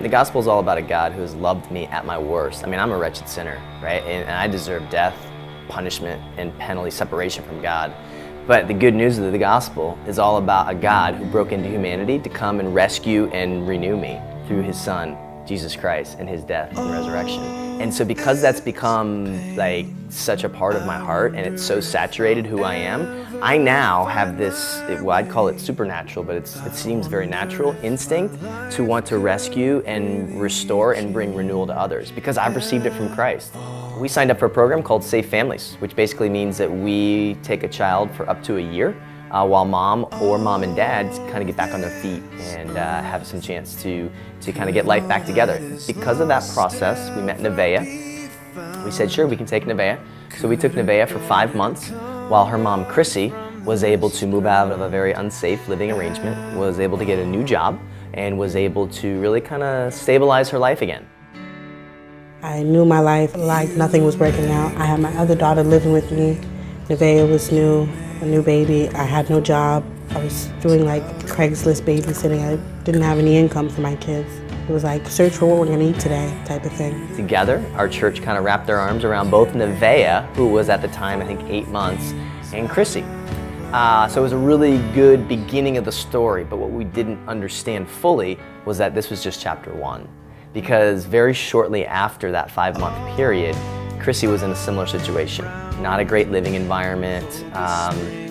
The gospel is all about a God who has loved me at my worst. I mean, I'm a wretched sinner, right? And I deserve death, punishment, and penalty, separation from God. But the good news of the gospel is all about a God who broke into humanity to come and rescue and renew me through his son, Jesus Christ, and his death and resurrection. And so because that's become like such a part of my heart and it's so saturated who I am, I now have this, well, I'd call it supernatural, but it seems very natural instinct to want to rescue and restore and bring renewal to others because I've received it from Christ. We signed up for a program called Safe Families, which basically means that we take a child for up to a year while mom and dad kind of get back on their feet and have some chance to kind of get life back together. Because of that process, we met Nevaeh. We said, sure, we can take Nevaeh. So we took Nevaeh for 5 months while her mom, Chrissy, was able to move out of a very unsafe living arrangement, was able to get a new job, and was able to really kind of stabilize her life again. I knew my life like nothing was working out. I had my other daughter living with me. Nevaeh was new, a new baby. I had no job. I was doing like Craigslist babysitting. I didn't have any income for my kids. It was like, search for what we're gonna eat today type of thing. Together, our church kind of wrapped their arms around both Nevaeh, who was at the time, I think, 8 months, and Chrissy. So it was a really good beginning of the story, but what we didn't understand fully was that this was just chapter 1. Because very shortly after that 5-month period, Chrissy was in a similar situation. Not a great living environment.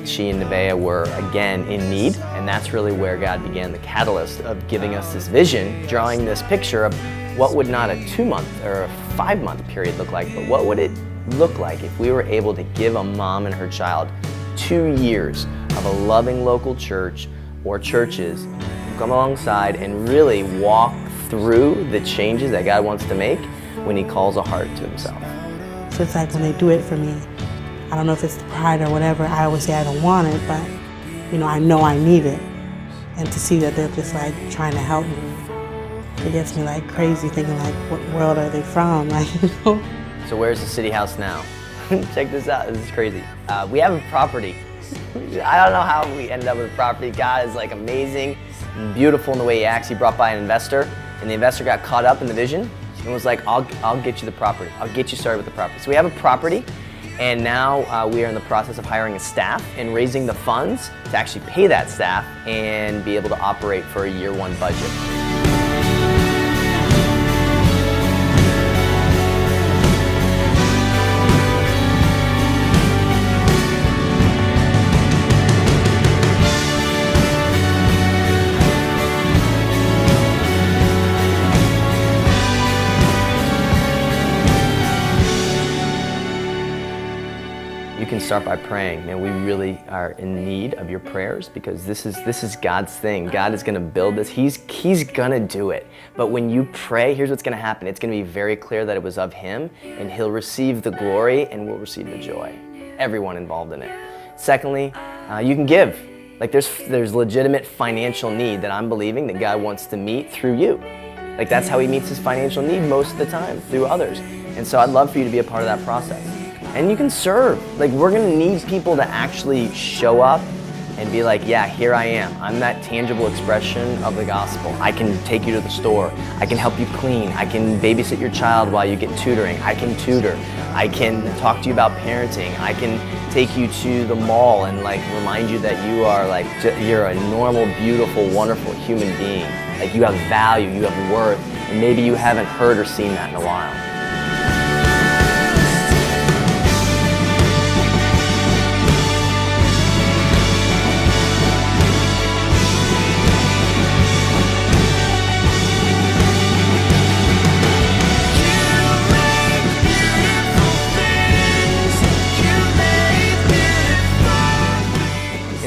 She and Nevaeh were, again, in need, and that's really where God began the catalyst of giving us this vision, drawing this picture of what would not a 2-month or a 5-month period look like, but what would it look like if we were able to give a mom and her child 2 years of a loving local church or churches who come alongside and really walk through the changes that God wants to make when he calls a heart to himself. So it's like when they do it for me, I don't know if it's the pride or whatever, I always say I don't want it, but I know I need it. And to see that they're just like trying to help me, it gets me like crazy thinking like, what world are they from? So where's the city house now? Check this out, this is crazy. We have a property. I don't know how we ended up with a property. God is like amazing and beautiful in the way he acts. He brought by an investor, and the investor got caught up in the vision and was like, I'll get you the property. I'll get you started with the property. So we have a property, and now we are in the process of hiring a staff and raising the funds to actually pay that staff and be able to operate for a year 1 budget. You can start by praying. Man, we really are in need of your prayers because this is God's thing. God is going to build this. He's going to do it. But when you pray, here's what's going to happen. It's going to be very clear that it was of him, and he'll receive the glory and we'll receive the joy. Everyone involved in it. Secondly, you can give. Like there's legitimate financial need that I'm believing that God wants to meet through you. Like that's how he meets his financial need most of the time, through others. And so I'd love for you to be a part of that process. And you can serve. Like we're gonna need people to actually show up and be like, yeah, here I am. I'm that tangible expression of the gospel. I can take you to the store. I can help you clean. I can babysit your child while you get tutoring. I can tutor. I can talk to you about parenting. I can take you to the mall and like remind you that you are like, you're a normal, beautiful, wonderful human being. Like you have value, you have worth, and maybe you haven't heard or seen that in a while.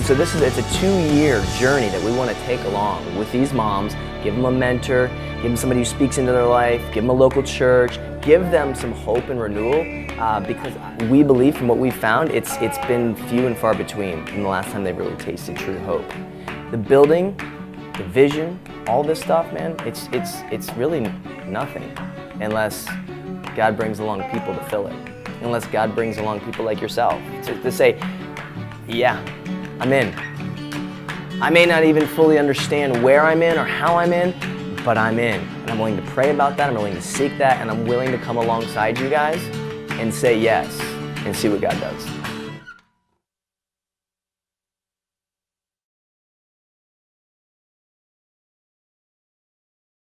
So it's a 2-year journey that we want to take along with these moms, give them a mentor, give them somebody who speaks into their life, give them a local church, give them some hope and renewal because we believe from what we've found, it's been few and far between from the last time they've really tasted true hope. The building, the vision, all this stuff, man, it's really nothing unless God brings along people to fill it. Unless God brings along people like yourself to say, yeah, I'm in. I may not even fully understand where I'm in or how I'm in, but I'm in. And I'm willing to pray about that, I'm willing to seek that, and I'm willing to come alongside you guys and say yes and see what God does.